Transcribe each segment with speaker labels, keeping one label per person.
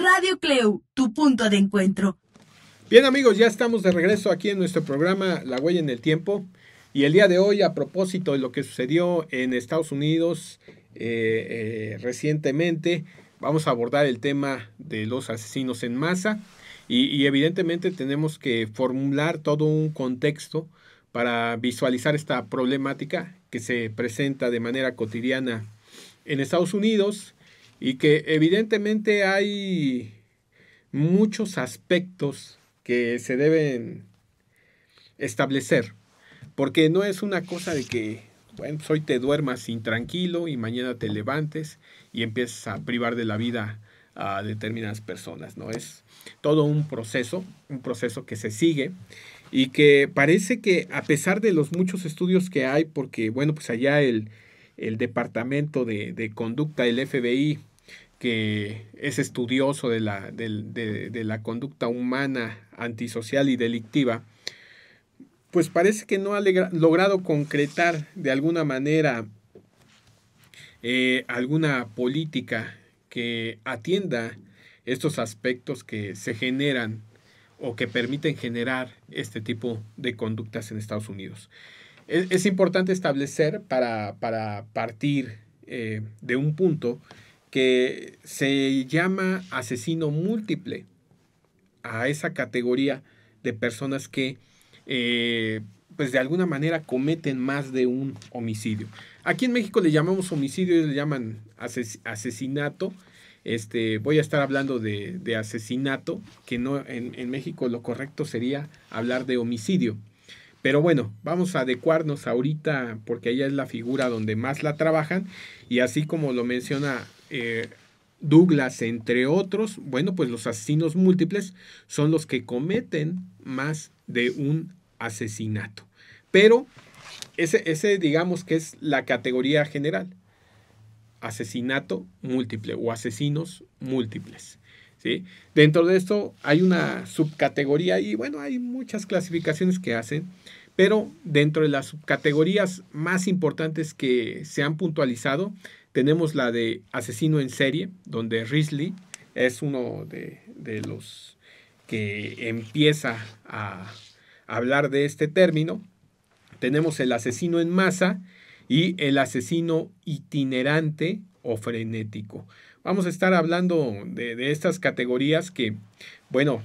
Speaker 1: Radio Cleu, tu punto de encuentro.
Speaker 2: Bien amigos, ya estamos de regreso aquí en nuestro programa La Huella en el Tiempo. Y el día de hoy, a propósito de lo que sucedió en Estados Unidos recientemente, vamos a abordar el tema de los asesinos en masa. Y evidentemente tenemos que formular todo un contexto para visualizar esta problemática que se presenta de manera cotidiana en Estados Unidos y que evidentemente hay muchos aspectos que se deben establecer, porque no es una cosa de que, bueno, pues hoy te duermas intranquilo y mañana te levantes y empieces a privar de la vida a determinadas personas, ¿no? Es todo un proceso que se sigue y que parece que a pesar de los muchos estudios que hay, porque, bueno, pues allá el Departamento de Conducta del FBI, que es estudioso de la conducta humana antisocial y delictiva, pues parece que no ha logrado concretar de alguna manera alguna política que atienda estos aspectos que se generan o que permiten generar este tipo de conductas en Estados Unidos. Es importante establecer para partir de un punto que se llama asesino múltiple a esa categoría de personas que pues de alguna manera cometen más de un homicidio. Aquí en México le llamamos homicidio, ellos le llaman asesinato. Voy a estar hablando de asesinato, que no en México lo correcto sería hablar de homicidio. Pero bueno, vamos a adecuarnos ahorita porque ella es la figura donde más la trabajan y así como lo menciona Douglas, entre otros, bueno, pues los asesinos múltiples son los que cometen más de un asesinato. Pero ese digamos que es la categoría general. Asesinato múltiple o asesinos múltiples, ¿sí? Dentro de esto hay una subcategoría y bueno, hay muchas clasificaciones que hacen, pero dentro de las subcategorías más importantes que se han puntualizado, tenemos la de asesino en serie, donde Risley es uno de los que empieza a hablar de este término. Tenemos el asesino en masa y el asesino itinerante o frenético. Vamos a estar hablando de estas categorías que, bueno,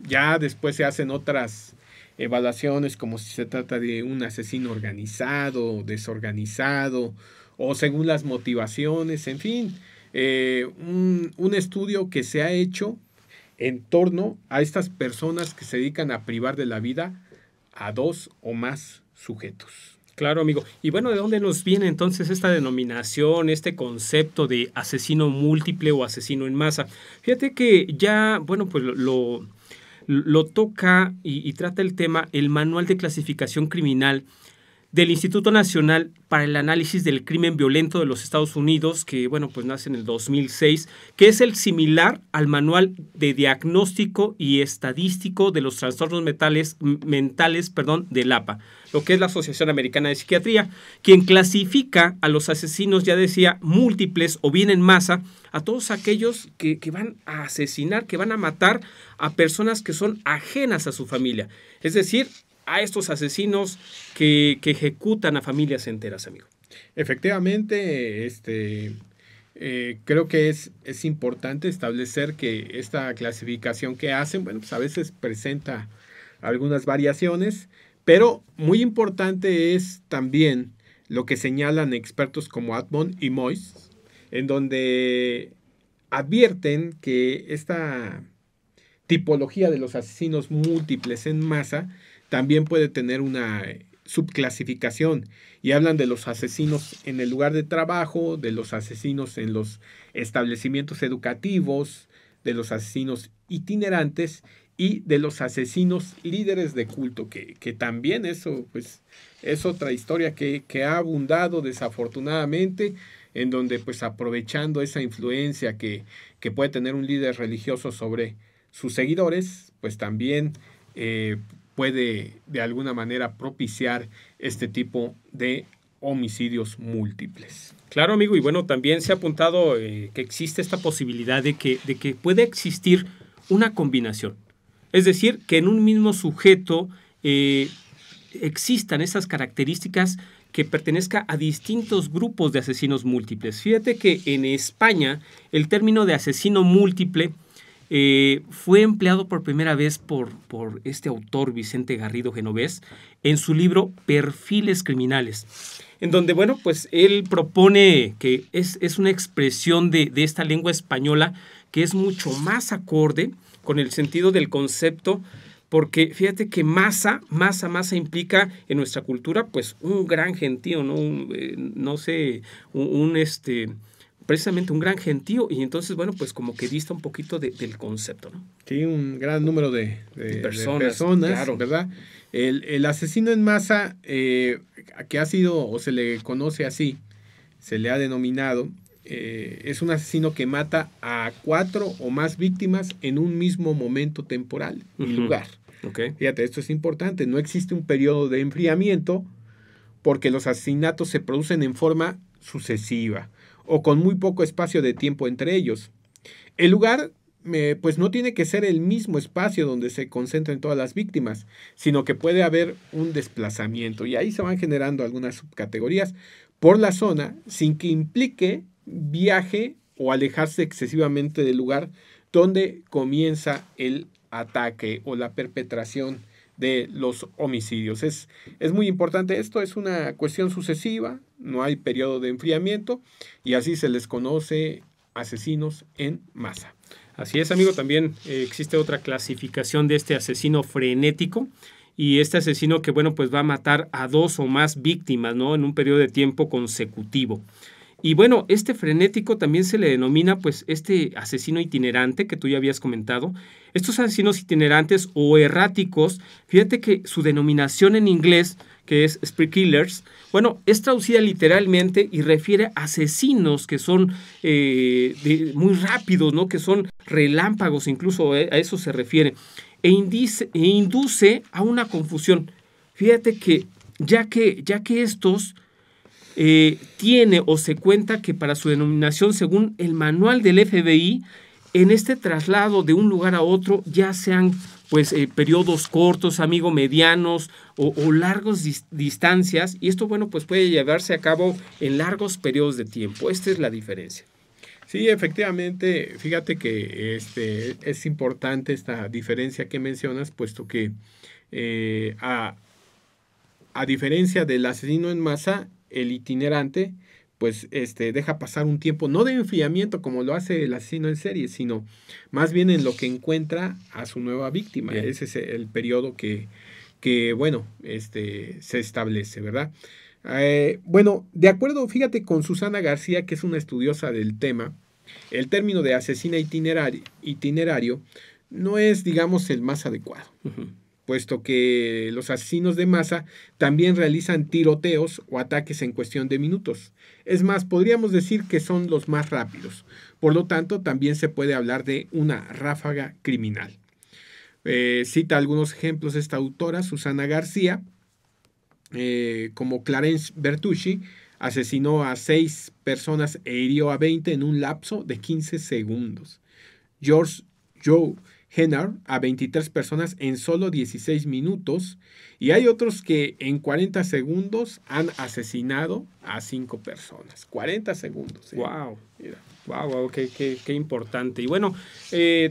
Speaker 2: ya después se hacen otras evaluaciones como si se trata de un asesino organizado, desorganizado o según las motivaciones, en fin, un estudio que se ha hecho en torno a estas personas que se dedican a privar de la vida a dos o más sujetos.
Speaker 3: Claro, amigo. Y bueno, ¿de dónde nos viene entonces esta denominación, este concepto de asesino múltiple o asesino en masa? Fíjate que ya, bueno, pues lo toca y trata el tema el Manual de Clasificación Criminal del Instituto Nacional para el Análisis del Crimen Violento de los Estados Unidos, que bueno, pues nace en el 2006, que es el similar al Manual de Diagnóstico y Estadístico de los Trastornos Mentales, del APA, lo que es la Asociación Americana de Psiquiatría, quien clasifica a los asesinos, ya decía, múltiples o bien en masa, a todos aquellos que van a asesinar, que van a matar a personas que son ajenas a su familia. Es decir, a estos asesinos que ejecutan a familias enteras, amigo.
Speaker 2: Efectivamente, creo que es importante establecer que esta clasificación que hacen, bueno, pues a veces presenta algunas variaciones, pero muy importante es también lo que señalan expertos como Admon y Moyes, en donde advierten que esta tipología de los asesinos múltiples en masa también puede tener una subclasificación y hablan de los asesinos en el lugar de trabajo, de los asesinos en los establecimientos educativos, de los asesinos itinerantes y de los asesinos líderes de culto, que también eso pues es otra historia que ha abundado desafortunadamente, en donde pues aprovechando esa influencia que puede tener un líder religioso sobre sus seguidores, pues también puede de alguna manera propiciar este tipo de homicidios múltiples.
Speaker 3: Claro, amigo, y bueno, también se ha apuntado que existe esta posibilidad de que puede existir una combinación. Es decir, que en un mismo sujeto existan esas características que pertenezca a distintos grupos de asesinos múltiples. Fíjate que en España el término de asesino múltiple fue empleado por primera vez por este autor Vicente Garrido Genovés en su libro Perfiles Criminales, en donde, bueno, pues él propone que es una expresión de esta lengua española que es mucho más acorde con el sentido del concepto, porque fíjate que masa implica en nuestra cultura pues un gran gentío, ¿no? Precisamente un gran gentío, y entonces, bueno, pues como que dista un poquito del concepto, ¿no?
Speaker 2: Sí, un gran número de personas,
Speaker 3: claro.
Speaker 2: ¿verdad? El asesino en masa, que ha sido, o se le conoce así, se le ha denominado, es un asesino que mata a 4 o más víctimas en un mismo momento temporal y lugar.
Speaker 3: Okay.
Speaker 2: Fíjate, esto es importante, no existe un periodo de enfriamiento porque los asesinatos se producen en forma sucesiva o con muy poco espacio de tiempo entre ellos. El lugar, pues no tiene que ser el mismo espacio donde se concentren todas las víctimas, sino que puede haber un desplazamiento, y ahí se van generando algunas subcategorías por la zona sin que implique viaje o alejarse excesivamente del lugar donde comienza el ataque o la perpetración de los homicidios. Es muy importante esto, es una cuestión sucesiva, no hay periodo de enfriamiento y así se les conoce asesinos en masa.
Speaker 3: Así es, amigo, también existe otra clasificación de este asesino frenético, y este asesino que, bueno, pues va a matar a 2 o más víctimas, ¿no? En un periodo de tiempo consecutivo. Y bueno, este frenético también se le denomina pues este asesino itinerante que tú ya habías comentado. Estos asesinos itinerantes o erráticos, fíjate que su denominación en inglés, que es spree killers, bueno, es traducida literalmente y refiere a asesinos que son muy rápidos, ¿no? Que son relámpagos, incluso a eso se refiere. E induce a una confusión. Fíjate que ya que estos tiene o se cuenta que para su denominación, según el manual del FBI, en este traslado de un lugar a otro, ya sean pues periodos cortos, amigo, medianos o largos distancias, y esto, bueno, pues puede llevarse a cabo en largos periodos de tiempo. Esta es la diferencia.
Speaker 2: Sí, efectivamente, fíjate que es importante esta diferencia que mencionas, puesto que a diferencia del asesino en masa, el itinerante pues deja pasar un tiempo, no de enfriamiento como lo hace el asesino en serie, sino más bien en lo que encuentra a su nueva víctima. Bien. Ese es el periodo que bueno, se establece, ¿verdad? Bueno, de acuerdo, fíjate, con Susana García, que es una estudiosa del tema, el término de asesina itinerario no es, digamos, el más adecuado. Uh-huh. Puesto que los asesinos de masa también realizan tiroteos o ataques en cuestión de minutos. Es más, podríamos decir que son los más rápidos. Por lo tanto, también se puede hablar de una ráfaga criminal. Cita algunos ejemplos esta autora, Susana García, como Clarence Bertucci, asesinó a 6 personas e hirió a 20 en un lapso de 15 segundos. George Joe Henner a 23 personas en solo 16 minutos, y hay otros que en 40 segundos han asesinado a 5 personas. 40 segundos.
Speaker 3: ¡Wow! Mira. Wow, qué importante. Y bueno,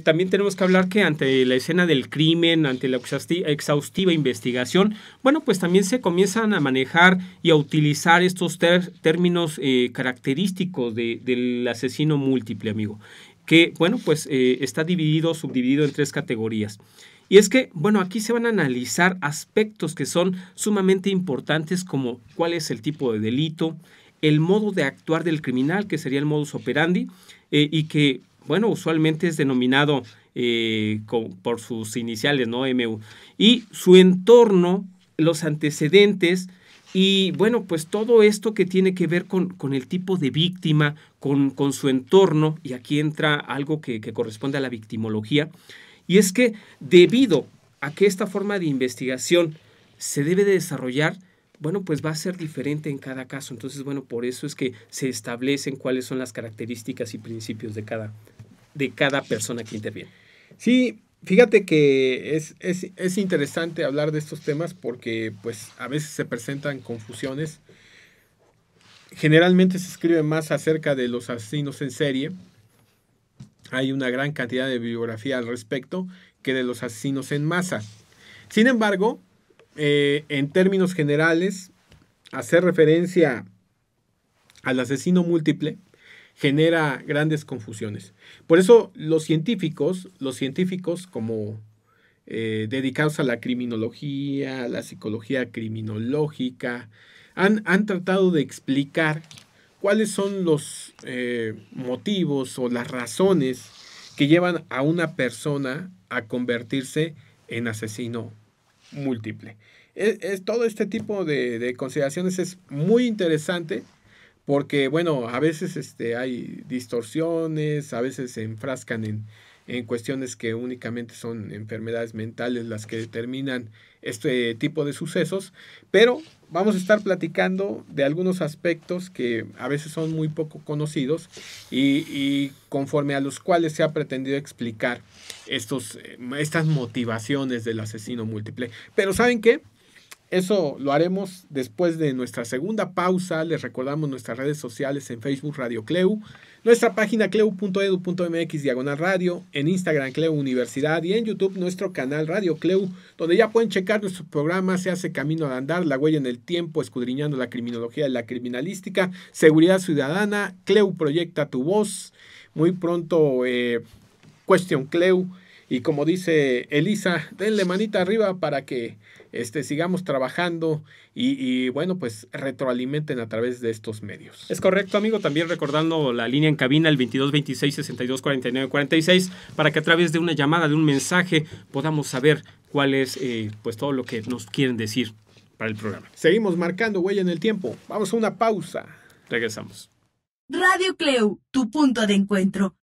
Speaker 3: también tenemos que hablar que ante la escena del crimen, ante la exhaustiva investigación, bueno, pues también se comienzan a manejar y a utilizar estos términos característicos del asesino múltiple, amigo, que, bueno, pues está subdividido en 3 categorías. Y es que, bueno, aquí se van a analizar aspectos que son sumamente importantes, como cuál es el tipo de delito, el modo de actuar del criminal, que sería el modus operandi, y que, bueno, usualmente es denominado por sus iniciales, ¿no? MU. Y su entorno, los antecedentes, y bueno, pues todo esto que tiene que ver con el tipo de víctima, con su entorno, y aquí entra algo que corresponde a la victimología, y es que debido a que esta forma de investigación se debe de desarrollar bueno, pues va a ser diferente en cada caso. Entonces, bueno, por eso es que se establecen cuáles son las características y principios de cada persona que interviene.
Speaker 2: Sí, fíjate que es interesante hablar de estos temas porque pues a veces se presentan confusiones. Generalmente se escribe más acerca de los asesinos en serie. Hay una gran cantidad de bibliografía al respecto que de los asesinos en masa. Sin embargo, en términos generales, hacer referencia al asesino múltiple genera grandes confusiones. Por eso los científicos como dedicados a la criminología, a la psicología criminológica, han tratado de explicar cuáles son los motivos o las razones que llevan a una persona a convertirse en asesino múltiple. Todo este tipo de consideraciones es muy interesante porque, bueno, a veces hay distorsiones, a veces se enfrascan en cuestiones que únicamente son enfermedades mentales las que determinan este tipo de sucesos, pero vamos a estar platicando de algunos aspectos que a veces son muy poco conocidos y conforme a los cuales se ha pretendido explicar estas motivaciones del asesino múltiple. Pero ¿saben qué? Eso lo haremos después de nuestra segunda pausa. Les recordamos nuestras redes sociales en Facebook Radio CLEU, nuestra página cleu.edu.mx/radio, en Instagram CLEU Universidad y en YouTube nuestro canal Radio CLEU, donde ya pueden checar nuestro programa Se hace camino al andar, La huella en el tiempo, escudriñando la criminología y la criminalística, Seguridad ciudadana, CLEU proyecta tu voz, muy pronto Cuestión CLEU, y como dice Elisa, denle manita arriba para que sigamos trabajando y bueno, pues retroalimenten a través de estos medios.
Speaker 3: Es correcto, amigo. También recordando la línea en cabina, el 2226-6249-46, para que a través de una llamada, de un mensaje, podamos saber cuál es pues todo lo que nos quieren decir para el programa.
Speaker 2: Seguimos marcando huella en el tiempo. Vamos a una pausa.
Speaker 3: Regresamos.
Speaker 1: Radio CLEU, tu punto de encuentro.